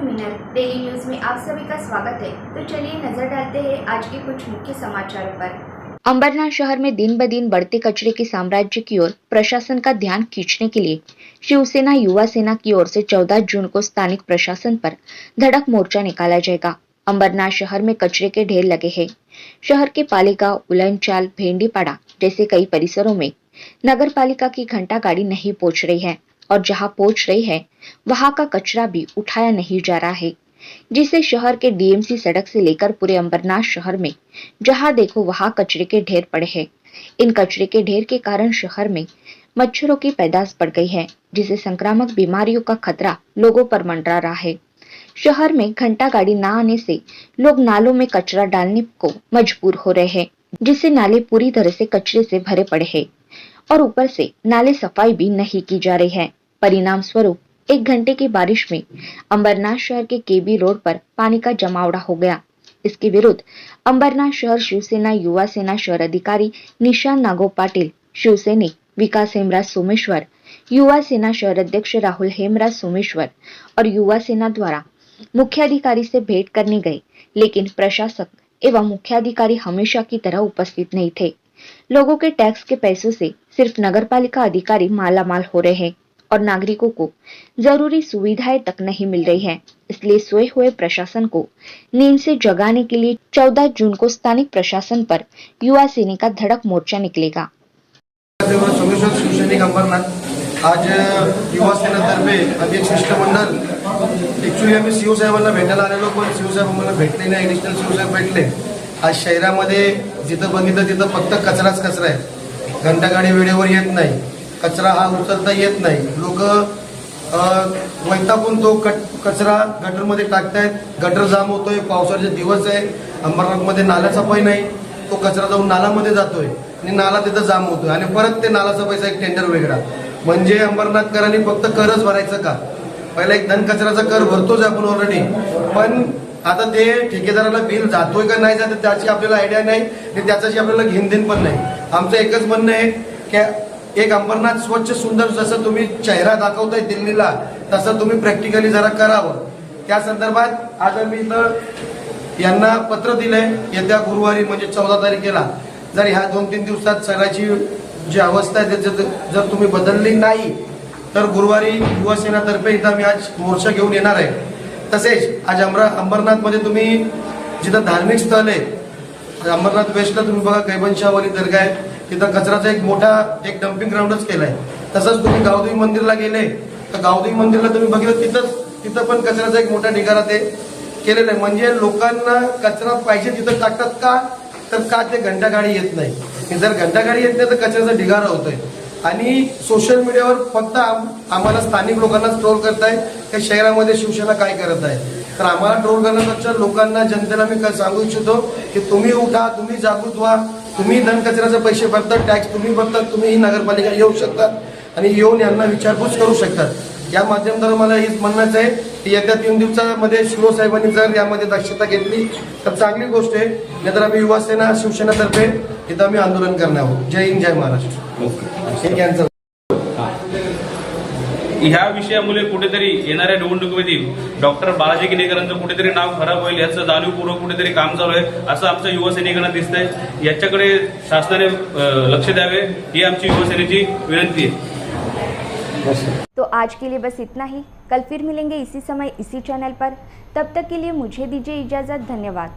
Minute daily news में आप सभी का स्वागत है। तो चलिए नजर डालते हैं आज के कुछ मुख्य समाचारों पर। अंबरनाथ शहर में दिन ब दिन बढ़ते कचरे के साम्राज्य की ओर प्रशासन का ध्यान खींचने के लिए शिवसेना युवा सेना की ओर से 14 जून को स्थानिक प्रशासन पर धड़क मोर्चा निकाला जाएगा। अंबरनाथ शहर में कचरे के ढेर लगे हैं। शहर के पालिका, उलनचाल, भेंडीपाड़ा जैसे कई परिसरों में नगर पालिका की घंटा गाड़ी नहीं पहुंच रही है और जहां पहुंच रही है वहां का कचरा भी उठाया नहीं जा रहा है, जिससे शहर के डीएमसी सड़क से लेकर पूरे अंबरनाथ शहर में जहां देखो वहां कचरे के ढेर पड़े हैं। इन कचरे के ढेर के कारण शहर में मच्छरों की पैदाश बढ़ गई है, जिससे संक्रामक बीमारियों का खतरा लोगों पर मंडरा रहा है। शहर में घंटा गाड़ी न आने से लोग नालों में कचरा डालने को मजबूर हो रहे हैं, जिससे नाले पूरी तरह से कचरे से भरे पड़े हैं और ऊपर से नाले सफाई भी नहीं की जा रही है। परिणाम स्वरूप 1 घंटे की बारिश में अंबरनाथ शहर के केबी रोड पर पानी का जमावड़ा हो गया। इसके विरुद्ध अंबरनाथ शहर शिवसेना युवा सेना शहर अधिकारी निशान नागो पाटिल, शिवसैनिक विकास हेमराज सोमेश्वर, युवा सेना शहर अध्यक्ष राहुल हेमराज सोमेश्वर और युवा सेना द्वारा मुख्याधिकारी से भेंट करने गए, लेकिन प्रशासक एवं मुख्याधिकारी हमेशा की तरह उपस्थित नहीं थे। लोगों के टैक्स के पैसों से सिर्फ नगरपालिका अधिकारी मालामाल हो रहे हैं और नागरिकों को जरूरी सुविधाएं तक नहीं मिल रही है। इसलिए सोए हुए प्रशासन को नींद से जगाने के लिए 14 जून को स्थानिक प्रशासन पर युवा सेना का धड़क मोर्चा निकलेगा। शिवसैनिक अंबरनाथ आज युवा सेनेतर्फे आम्ही एक शिष्टमंडळ ऍक्च्युली आम्ही सीओ साहेबांना भेटायला आलेलो, पण सीओ साहेब आम्हाला भेटले नाही, ऍडिशनल सीओ साहेब भेटले। आज शहरामध्ये जिथं बघितलं तिथं फक्त कचराच कचरा आहे। घंटागाडी वेळेवर येत नाही, कचरा हा उचलता येत नाही। लोक वैतागून तो कचरा गटरमध्ये टाकतायत। गटर जाम होतोय, पावसाचे दिवस आहे, अंबरनाथमध्ये नाला सफाई नाही, तो कचरा जाऊन नालामध्ये जातोय आणि नाला तिथं जाम होतोय आणि परत ते नाला सफाईचा एक टेंडर वेगळा। म्हणजे अंबरनाथकरांनी फक्त करच भरायचं का? पहिला एक धन कचऱ्याचा कर भरतोच आपण ऑलरेडी, पण आता ते ठेकेदाराला बिल जातोय का नाही जात त्याची आपल्याला आयडिया नाही आणि त्याच्याशी आपल्याला घेणदेण पण नाही। आमचं एकच म्हणणं आहे की एक अंबरनाथ स्वच्छ सुंदर जसं तुम्ही चेहरा दाखवताय दिल्लीला, तसं तुम्ही प्रॅक्टिकली जरा करावं। त्या संदर्भात आज आम्ही इथं यांना पत्र दिलंय। येत्या गुरुवारी म्हणजे 14 तारखेला जर ह्या 2-3 दिवसात सगळ्याची जी अवस्था आहे जर तुम्ही बदलली नाही तर गुरुवारी युवा सेनातर्फे इथं आम्ही आज मोर्चा घेऊन येणार आहे। तसेच आज अंबरनाथमध्ये तुम्ही जिथं धार्मिक स्थळ आहे, अंबरनाथ वेस्टला तुम्ही बघा कैबनशाहवाली दर्गा आहे, तिथं कचऱ्याचा एक मोठा एक डम्पिंग ग्राउंडच केलाय। तसंच तुम्ही गावदेवी मंदिरला गेले तर गावदेवी मंदिरला तुम्ही बघितलं तिथं पण कचऱ्याचा एक मोठा ढिगारा ते केलेला आहे। म्हणजे लोकांना कचरा पाहिजे तिथं टाकतात का ते घंटागाडी येत नाही। जर घंटागाडी येत नाही तर कचऱ्याचा ढिगारा होतोय आणि सोशल मीडियावर फक्त आम्हाला स्थानिक लोकांना ट्रोल करताय की शहरामध्ये शिवसेना काय करत आहे। तर आम्हाला ट्रोल करण्यापेक्षा लोकांना, जनतेला मी सांगू इच्छितो की तुम्ही उठा, तुम्ही जागृत व्हा, तुम्ही धन कचऱ्याचे पैसे भरतात, टॅक्स तुम्ही भरतात, तुम्ही ही नगरपालिका येऊ शकतात आणि येऊन यांना विचारपूस करू शकतात। या माध्यमातून मला हेच म्हणणंच आहे की येत्या 3 दिवसामध्ये शिरो साहेबांनी जर यामध्ये दक्षता घेतली तर चांगली गोष्ट आहे, नाहीतर आम्ही युवा सेना शिवसेनातर्फे इथं आम्ही आंदोलन करणार आहोत। जय हिंद, जय महाराष्ट्र। ह्या विषयामुळे कुठेतरी येणाऱ्या निवडणुकीमध्ये डॉक्टर बालाजी किनीकरांचं कुठेतरी नाव खराब होईल याचं जाणीवपूर्वक कुठेतरी काम चालू आहे असं आमच्या युवा सैनिकांना दिसतंय। याच्याकडे शासनाने लक्ष द्यावे ही आमची युवा सेनेची विनंती आहे। तो आज के लिए बस इतना ही। कल फिर मिलेंगे इसी समय इसी चैनल पर। तब तक के लिए मुझे दीजिए इजाजत। धन्यवाद।